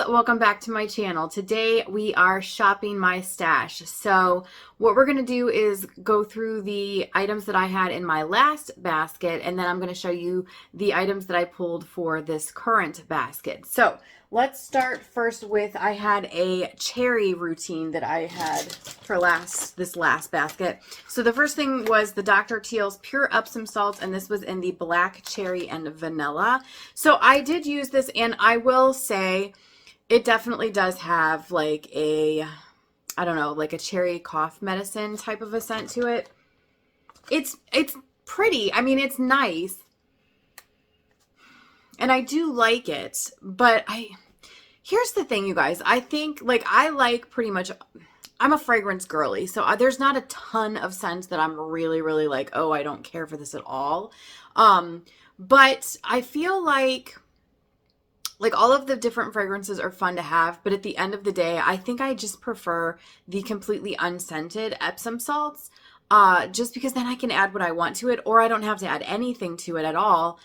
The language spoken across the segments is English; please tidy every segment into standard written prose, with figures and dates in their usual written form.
welcome back to my channel. Today we are shopping my stash. So what we're going to do is go through the items that I had in my last basket, and then I'm going to show you the items that I pulled for this current basket. So let's start first with, I had a cherry routine that I had for this last basket. So the first thing was the Dr. Teal's Pure Epsom salts, and this was in the black cherry and vanilla. So I did use this, and I will say it definitely does have like a, I don't know, like a cherry cough medicine type of a scent to it. It's pretty. I mean, it's nice. And I do like it, but here's the thing, you guys. I think, like, I like pretty much, I'm a fragrance girly, so there's not a ton of scents that I'm really, really like, oh, I don't care for this at all. But I feel like all of the different fragrances are fun to have, but at the end of the day, I think I just prefer the completely unscented Epsom salts, just because then I can add what I want to it, or I don't have to add anything to it at all.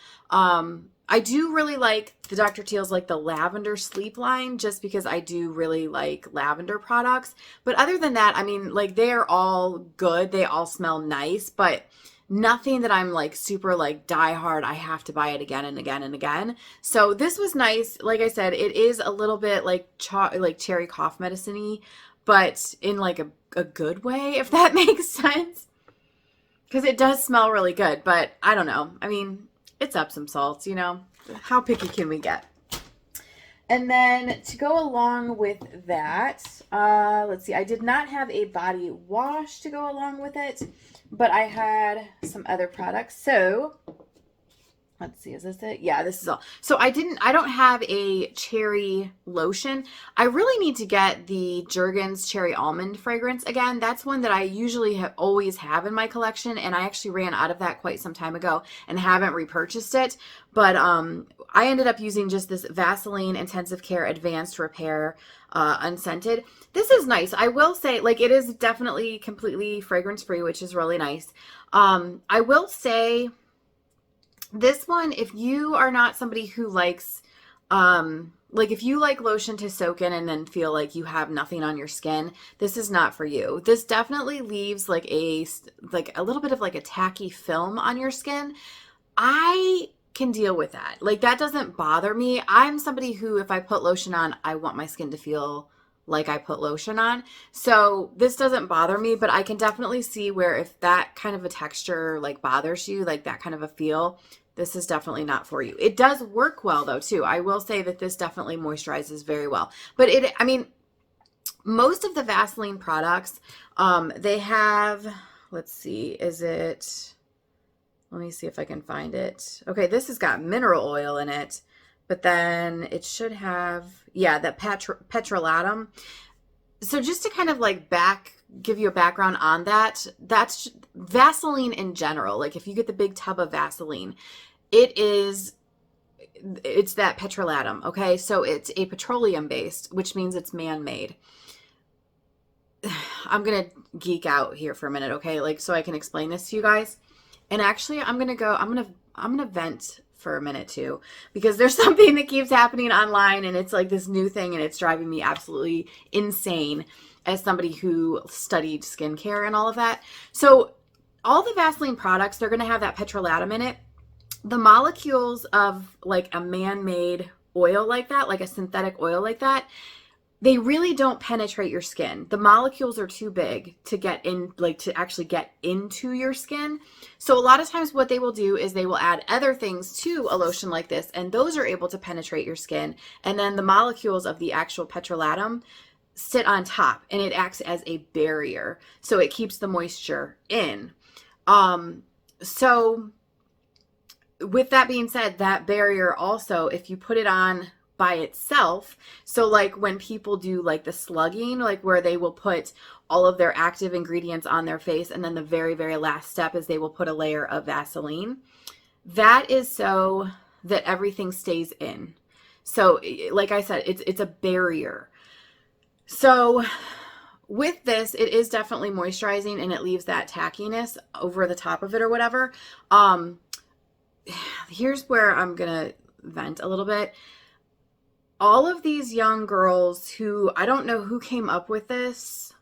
I do really like the Dr. Teal's, like the lavender sleep line, just because I do really like lavender products. But other than that, I mean, like, they are all good. They all smell nice, but nothing that I'm like super like die hard, I have to buy it again and again and again. So this was nice. Like I said, it is a little bit like cherry cough medicine-y, but in like a good way, if that makes sense. Because it does smell really good, but I don't know. I mean, it's Epsom salts, you know. How picky can we get? And then to go along with that, let's see, I did not have a body wash to go along with it, but I had some other products. So let's see, is this it? Yeah, this is all. So I don't have a cherry lotion. I really need to get the Jergens cherry almond fragrance again. That's one that I usually always have in my collection, and I actually ran out of that quite some time ago and haven't repurchased it. But I ended up using just this Vaseline Intensive Care Advanced Repair unscented. This is nice. I will say, like, it is definitely completely fragrance free, which is really nice. I will say, this one, if you are not somebody who likes, like, if you like lotion to soak in and then feel like you have nothing on your skin, this is not for you. This definitely leaves like a little bit of like a tacky film on your skin. I can deal with that. Like, that doesn't bother me. I'm somebody who, if I put lotion on, I want my skin to feel like I put lotion on. So this doesn't bother me, but I can definitely see where if that kind of a texture like bothers you, like that kind of a feel, this is definitely not for you. It does work well though too. I will say that this definitely moisturizes very well. But I mean, most of the Vaseline products, they have, let's see, let me see if I can find it. Okay, this has got mineral oil in it, but then it should have, yeah, that petrolatum. So just to kind of like give you a background on that, that's Vaseline in general. Like, if you get the big tub of Vaseline, it's that petrolatum, okay? So it's a petroleum based, which means it's man-made. I'm going to geek out here for a minute, okay? Like, so I can explain this to you guys. And actually, I'm going to vent for a minute too, because there's something that keeps happening online, and it's like this new thing, and it's driving me absolutely insane as somebody who studied skincare and all of that. So all the Vaseline products, they're going to have that petrolatum in it. The molecules of like a man-made oil like that, like a synthetic oil like that, they really don't penetrate your skin. The molecules are too big to get in, like to actually get into your skin. So a lot of times what they will do is they will add other things to a lotion like this, and those are able to penetrate your skin. And then the molecules of the actual petrolatum sit on top, and it acts as a barrier. So it keeps the moisture in. So with that being said, that barrier also, if you put it on by itself, so like when people do like the slugging, like where they will put all of their active ingredients on their face, and then the very, very last step is they will put a layer of Vaseline. That is so that everything stays in. So like I said, it's a barrier. So with this, it is definitely moisturizing, and it leaves that tackiness over the top of it or whatever. Here's where I'm gonna vent a little bit. all of these young girls who, I don't know who came up with this,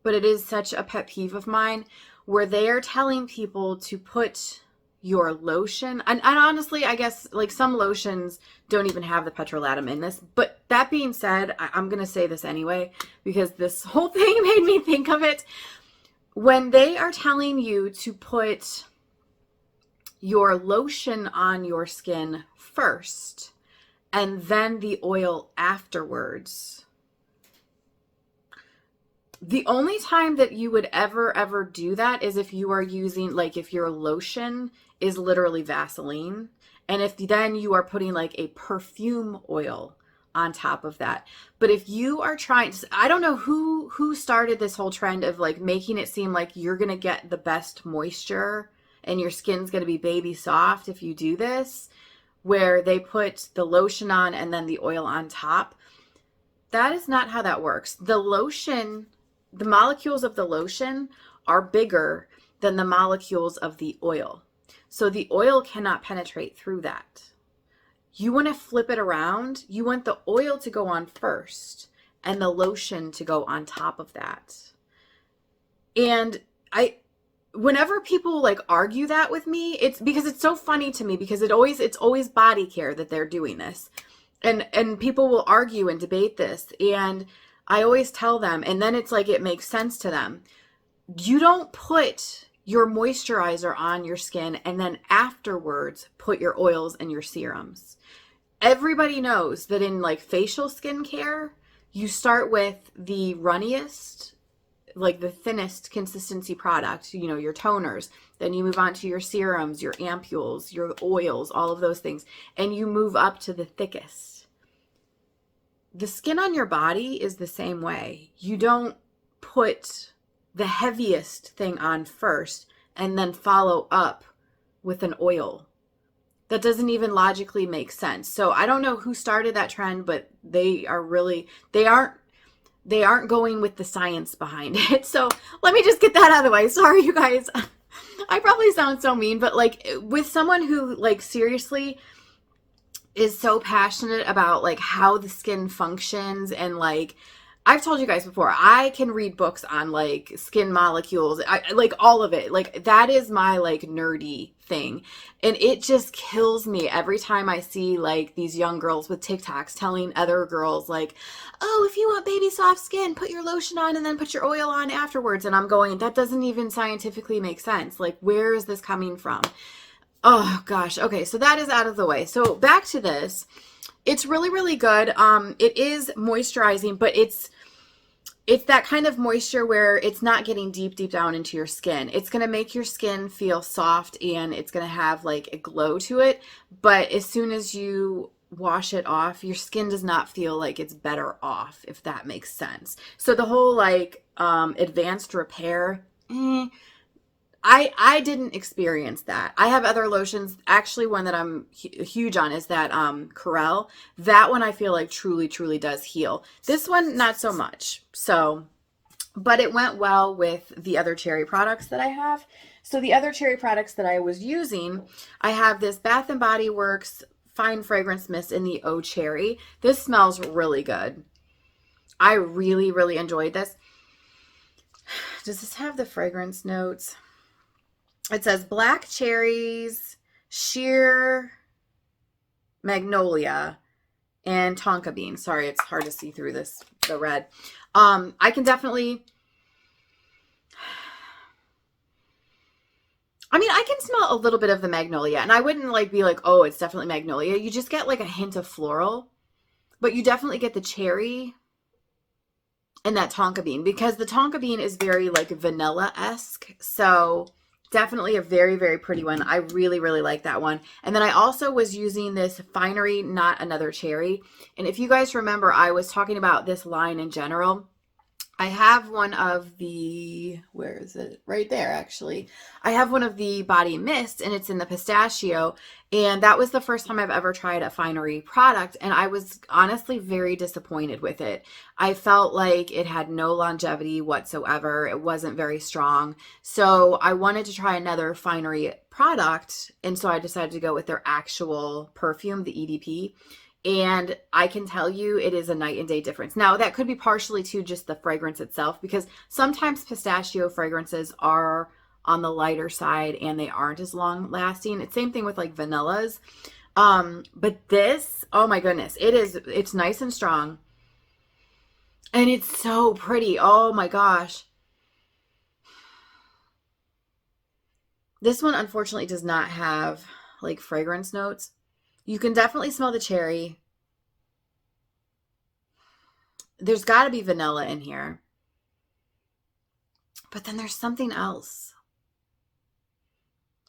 but it is such a pet peeve of mine, where they are telling people to put your lotion, and honestly, I guess like some lotions don't even have the petrolatum in this. But that being said, I'm going to say this anyway, because this whole thing made me think of it. When they are telling you to put your lotion on your skin first and then the oil afterwards, the only time that you would ever do that is if you are using, like, if your lotion is literally Vaseline, and if then you are putting like a perfume oil on top of that. But if you are trying to, I don't know who started this whole trend of like making it seem like you're going to get the best moisture and your skin's going to be baby soft if you do this, where they put the lotion on and then the oil on top. That is not how that works. The lotion, the molecules of the lotion are bigger than the molecules of the oil. So the oil cannot penetrate through that. You want to flip it around. You want the oil to go on first and the lotion to go on top of that. And whenever people like argue that with me, it's because it's so funny to me, because it's always body care that they're doing this. And people will argue and debate this, and I always tell them, and then it's like it makes sense to them. You don't put your moisturizer on your skin and then afterwards put your oils and your serums. Everybody knows that in like facial skincare, you start with the runniest, like the thinnest consistency product, you know, your toners. Then you move on to your serums, your ampules, your oils, all of those things. And you move up to the thickest. The skin on your body is the same way. You don't put the heaviest thing on first and then follow up with an oil. That doesn't even logically make sense. So I don't know who started that trend, but they aren't going with the science behind it. So let me just get that out of the way. Sorry, you guys. I probably sound so mean, but like with someone who like seriously is so passionate about like how the skin functions, and like I've told you guys before, I can read books on like skin molecules, I like all of it. Like that is my like nerdy thing. And it just kills me every time I see like these young girls with TikToks telling other girls like, oh, if you want baby soft skin, put your lotion on and then put your oil on afterwards. And I'm going, that doesn't even scientifically make sense. Like, where is this coming from? Oh gosh. Okay. So that is out of the way. So back to this. It's really, really good. It is moisturizing, but it's that kind of moisture where it's not getting deep down into your skin. It's going to make your skin feel soft, and it's going to have like a glow to it. But as soon as you wash it off, your skin does not feel like it's better off, if that makes sense. So the whole like advanced repair, I didn't experience that. I have other lotions. Actually, one that I'm huge on is that Corelle. That one I feel like truly does heal. This one, not so much. So, but it went well with the other cherry products that I have. So the other cherry products that I was using, I have this Bath and Body Works Fine Fragrance Mist in the Oh Cherry. This smells really good. I really enjoyed this. Does this have the fragrance notes? It says black cherries, sheer magnolia, and tonka bean. Sorry, it's hard to see through this, the red. I can definitely, I mean, I can smell a little bit of the magnolia, and I wouldn't like be like, oh, it's definitely magnolia. You just get like a hint of floral, but you definitely get the cherry and that tonka bean, because the tonka bean is very like vanilla-esque. So definitely a very pretty one. I really like that one. And then I also was using this Finery Not Another Cherry. And if you guys remember, I was talking about this line in general. I have one of the, where is it? Right there, actually. I have one of the body mist, and it's in the pistachio. And that was the first time I've ever tried a Finery product. And I was honestly very disappointed with it. I felt like it had no longevity whatsoever. It wasn't very strong. So I wanted to try another Finery product. And so I decided to go with their actual perfume, the EDP. And I can tell you it is a night and day difference. Now, that could be partially to just the fragrance itself, because sometimes pistachio fragrances are on the lighter side and they aren't as long lasting. It's same thing with like vanillas. But this, oh my goodness, it's nice and strong. And it's so pretty. Oh my gosh. This one unfortunately does not have like fragrance notes. You can definitely smell the cherry. There's got to be vanilla in here. But then there's something else.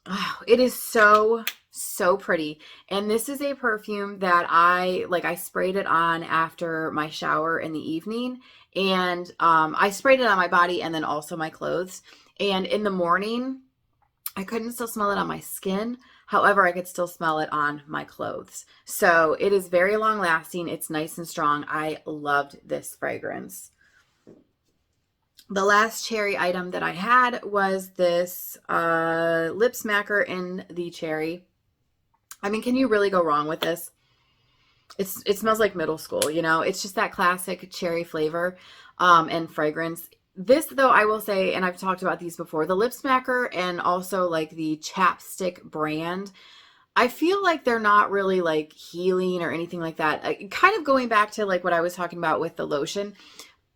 Oh, it is so, so pretty. And this is a perfume that I sprayed it on after my shower in the evening. And I sprayed it on my body and then also my clothes. And in the morning, I couldn't still smell it on my skin. However, I could still smell it on my clothes. So it is very long lasting. It's nice and strong. I loved this fragrance. The last cherry item that I had was this lip smacker in the cherry. I mean, can you really go wrong with this? It smells like middle school, you know? It's just that classic cherry flavor and fragrance. This, though, I will say, and I've talked about these before, the lip smacker and also like the chapstick brand, I feel like they're not really like healing or anything like that. Kind of going back to like what I was talking about with the lotion.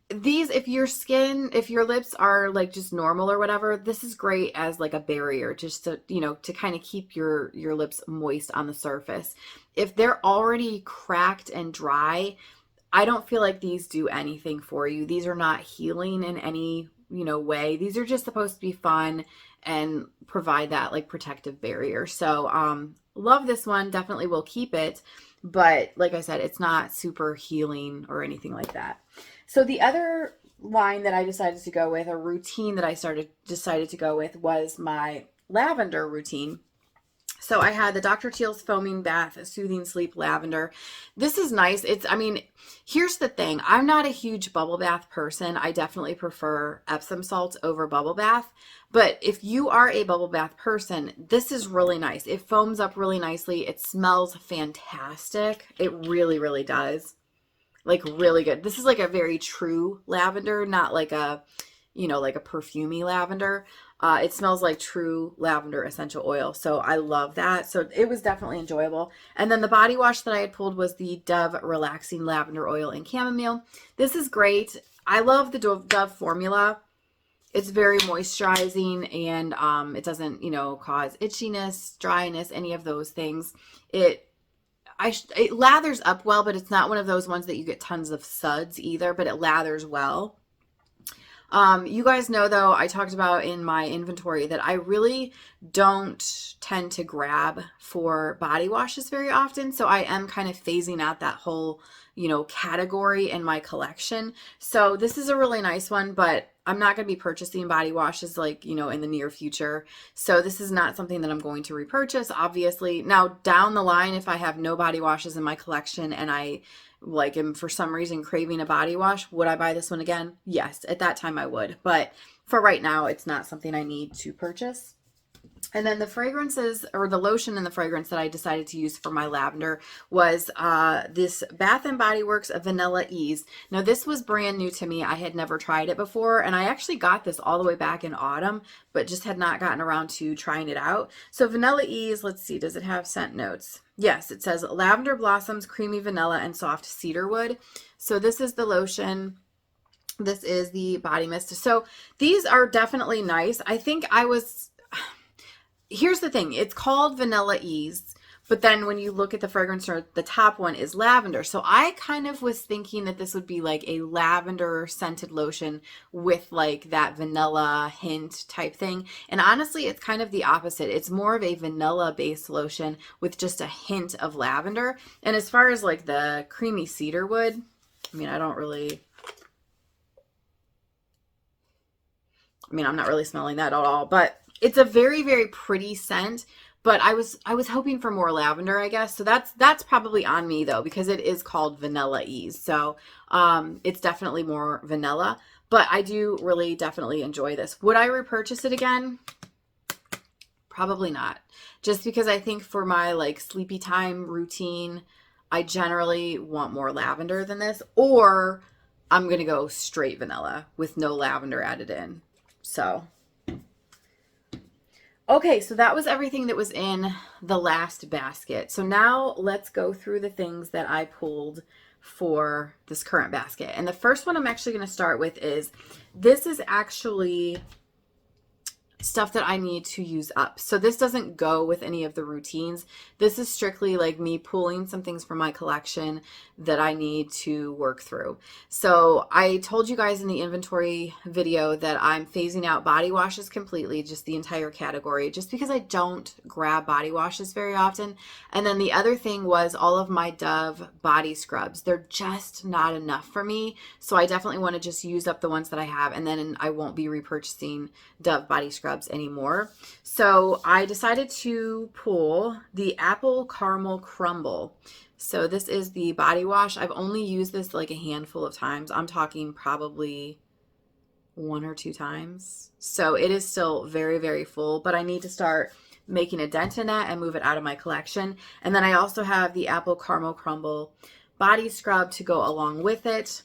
These, if your lips are like just normal or whatever, this is great as like a barrier, just to, you know, to kind of keep your lips moist on the surface. If they're already cracked and dry, I don't feel like these do anything for you. These are not healing in any, you know, way. These are just supposed to be fun and provide that like protective barrier. So, love this one. Definitely will keep it. But like I said, it's not super healing or anything like that. So the other line that I decided to go with, a routine that I decided to go with, was my lavender routine. So I had the Dr. Teal's Foaming Bath Soothing Sleep Lavender. This is nice. I mean, here's the thing. I'm not a huge bubble bath person. I definitely prefer Epsom salts over bubble bath. But if you are a bubble bath person, this is really nice. It foams up really nicely. It smells fantastic. It really, really does. Like really good. This is like a very true lavender, not like a, you know, like a perfumey lavender. It smells like true lavender essential oil. So I love that. So it was definitely enjoyable. And then the body wash that I had pulled was the Dove Relaxing Lavender Oil and Chamomile. This is great. I love the Dove formula. It's very moisturizing and it doesn't, you know, cause itchiness, dryness, any of those things. It lathers up well, but it's not one of those ones that you get tons of suds either, but it lathers well. You guys know, though, I talked about in my inventory that I really don't tend to grab for body washes very often. So I am kind of phasing out that whole, you know, category in my collection. So this is a really nice one, but I'm not going to be purchasing body washes like, you know, in the near future. So this is not something that I'm going to repurchase, obviously. Now, down the line, if I have no body washes in my collection and I like am for some reason craving a body wash, would I buy this one again? Yes, at that time I would. But for right now, it's not something I need to purchase. And then the fragrances, or the lotion and the fragrance that I decided to use for my lavender was this Bath & Body Works Vanilla Ease. Now, this was brand new to me. I had never tried it before, and I actually got this all the way back in autumn, but just had not gotten around to trying it out. So Vanilla Ease, let's see, does it have scent notes? Yes, it says lavender blossoms, creamy vanilla, and soft cedarwood. So this is the lotion. This is the body mist. So these are definitely nice. I think here's the thing. It's called Vanilla Ease, but then when you look at the fragrance, the top one is lavender. So I kind of was thinking that this would be like a lavender scented lotion with like that vanilla hint type thing. And honestly, it's kind of the opposite. It's more of a vanilla based lotion with just a hint of lavender. And as far as like the creamy cedarwood, I mean, I'm not really smelling that at all, but it's a very, very pretty scent, but I was hoping for more lavender, I guess. So that's probably on me though, because it is called Vanilla Ease. So it's definitely more vanilla, but I do really definitely enjoy this. Would I repurchase it again? Probably not. Just because I think for my like sleepy time routine, I generally want more lavender than this, or I'm going to go straight vanilla with no lavender added in. So, okay, so that was everything that was in the last basket. So now let's go through the things that I pulled for this current basket. And the first one I'm actually going to start with is, this is actually stuff that I need to use up. So this doesn't go with any of the routines. This is strictly like me pulling some things from my collection that I need to work through. So I told you guys in the inventory video that I'm phasing out body washes completely, just the entire category, just because I don't grab body washes very often. And then the other thing was all of my Dove body scrubs. They're just not enough for me. So I definitely want to just use up the ones that I have, and then I won't be repurchasing Dove body scrubs anymore. So I decided to pull the Apple Caramel Crumble. So this is the body wash. I've only used this like a handful of times. I'm talking probably 1 or 2 times. So it is still very, very full, but I need to start making a dent in that and move it out of my collection. And then I also have the Apple Caramel Crumble body scrub to go along with it.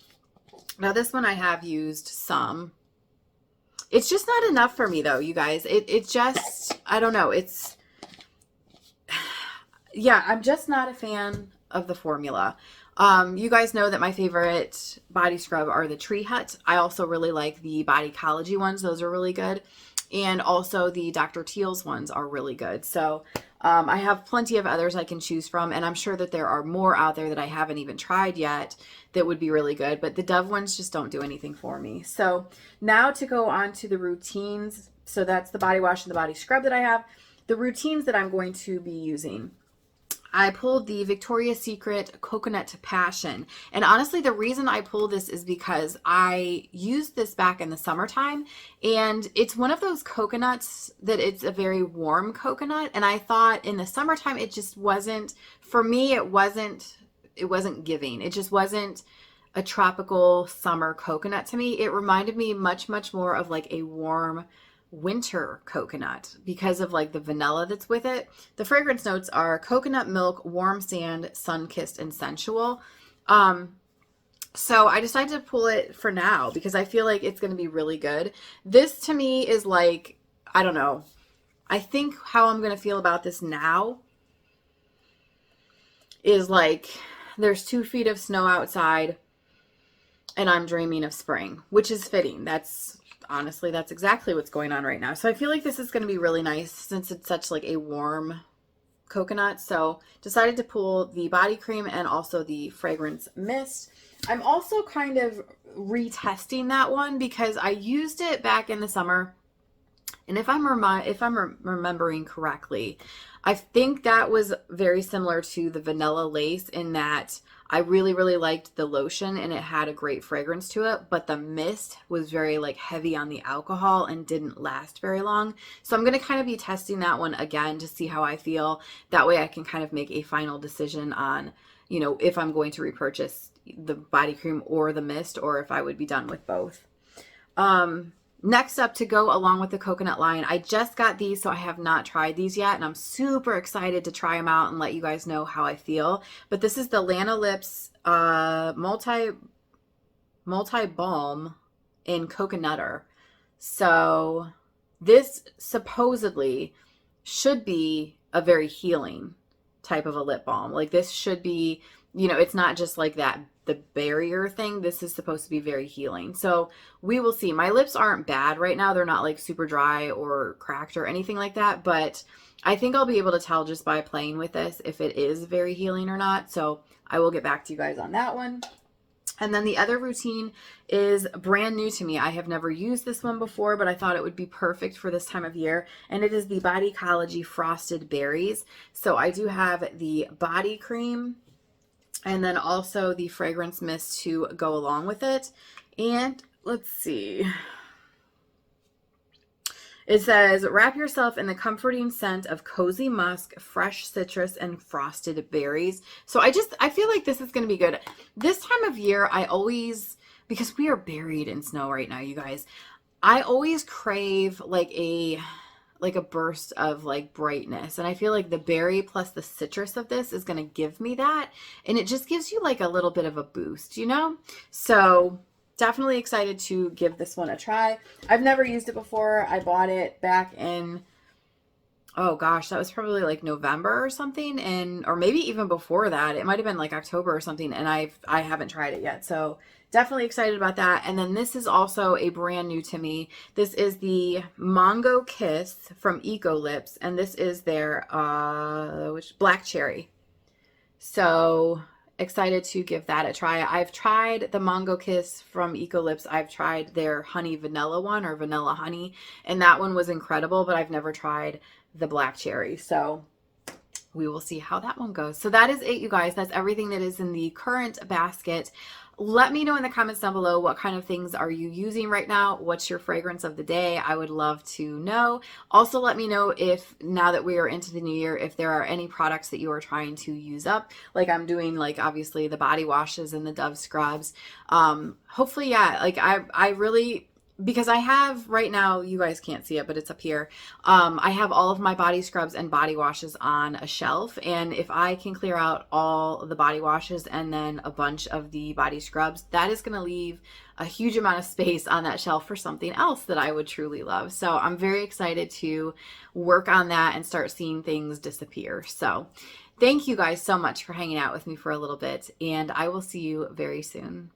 Now this one I have used some. It's just not enough for me though, you guys. It just, I don't know. It's, yeah, I'm just not a fan of the formula. You guys know that my favorite body scrub are the Tree Hut. I also really like the Bodycology ones. Those are really good. And also the Dr. Teal's ones are really good. So I have plenty of others I can choose from, and I'm sure that there are more out there that I haven't even tried yet that would be really good, but the Dove ones just don't do anything for me. So now to go on to the routines. So that's the body wash and the body scrub that I have. The routines that I'm going to be using. I pulled the Victoria's Secret Coconut Passion. And honestly, the reason I pulled this is because I used this back in the summertime, and it's one of those coconuts that it's a very warm coconut. And I thought in the summertime, it just wasn't, for me, it wasn't giving. It just wasn't a tropical summer coconut to me. It reminded me much, much more of like a warm winter coconut because of like the vanilla that's with it. The fragrance notes are coconut milk, warm sand, sun-kissed, and sensual. So I decided to pull it for now because I feel like it's going to be really good. This to me is like, I don't know. I think how I'm going to feel about this now is like there's 2 feet of snow outside and I'm dreaming of spring, which is fitting. Honestly, that's exactly what's going on right now. So I feel like this is going to be really nice since it's such like a warm coconut. So decided to pull the body cream and also the fragrance mist. I'm also kind of retesting that one because I used it back in the summer. And if I'm remembering correctly, I think that was very similar to the Vanilla Lace in that I really, really liked the lotion and it had a great fragrance to it, but the mist was very like heavy on the alcohol and didn't last very long. So I'm going to kind of be testing that one again to see how I feel. That way I can kind of make a final decision on, you know, if I'm going to repurchase the body cream or the mist, or if I would be done with both. Next up, to go along with the coconut line, I just got these, so I have not tried these yet, and I'm super excited to try them out and let you guys know how I feel. But this is the Lana Lips multi balm in Coconutter. So this supposedly should be a very healing type of a lip balm. Like this should be, you know, it's not just like that the barrier thing. This is supposed to be very healing. So we will see. My lips aren't bad right now. They're not like super dry or cracked or anything like that, but I think I'll be able to tell just by playing with this if it is very healing or not. So I will get back to you guys on that one. And then the other routine is brand new to me. I have never used this one before, but I thought it would be perfect for this time of year. And it is the Bodycology Frosted Berries. So I do have the body cream and then also the fragrance mist to go along with it. And let's see. It says, wrap yourself in the comforting scent of cozy musk, fresh citrus, and frosted berries. So I feel like this is going to be good. This time of year, because we are buried in snow right now, you guys, I always crave like like a burst of like brightness. And I feel like the berry plus the citrus of this is going to give me that. And it just gives you like a little bit of a boost, you know? So definitely excited to give this one a try. I've never used it before. I bought it back in, oh gosh, that was probably like November or something, and or maybe even before that. It might have been like October or something, and I haven't tried it yet. So definitely excited about that. And then this is also a brand new to me. This is the Mango Kiss from Eco Lips, and this is their which black cherry. So excited to give that a try. I've tried the Mango Kiss from Eco Lips. I've tried their honey vanilla one or vanilla honey, and that one was incredible, but I've never tried the black cherry. So we will see how that one goes. So that is it, you guys. That's everything that is in the current basket. Let me know in the comments down below, what kind of things are you using right now? What's your fragrance of the day? I would love to know. Also, let me know if, now that we are into the new year, if there are any products that you are trying to use up. Like I'm doing, like obviously the body washes and the Dove scrubs. Hopefully, yeah, like I really, because I have right now, you guys can't see it, but it's up here. I have all of my body scrubs and body washes on a shelf. And if I can clear out all the body washes and then a bunch of the body scrubs, that is going to leave a huge amount of space on that shelf for something else that I would truly love. So I'm very excited to work on that and start seeing things disappear. So thank you guys so much for hanging out with me for a little bit, and I will see you very soon.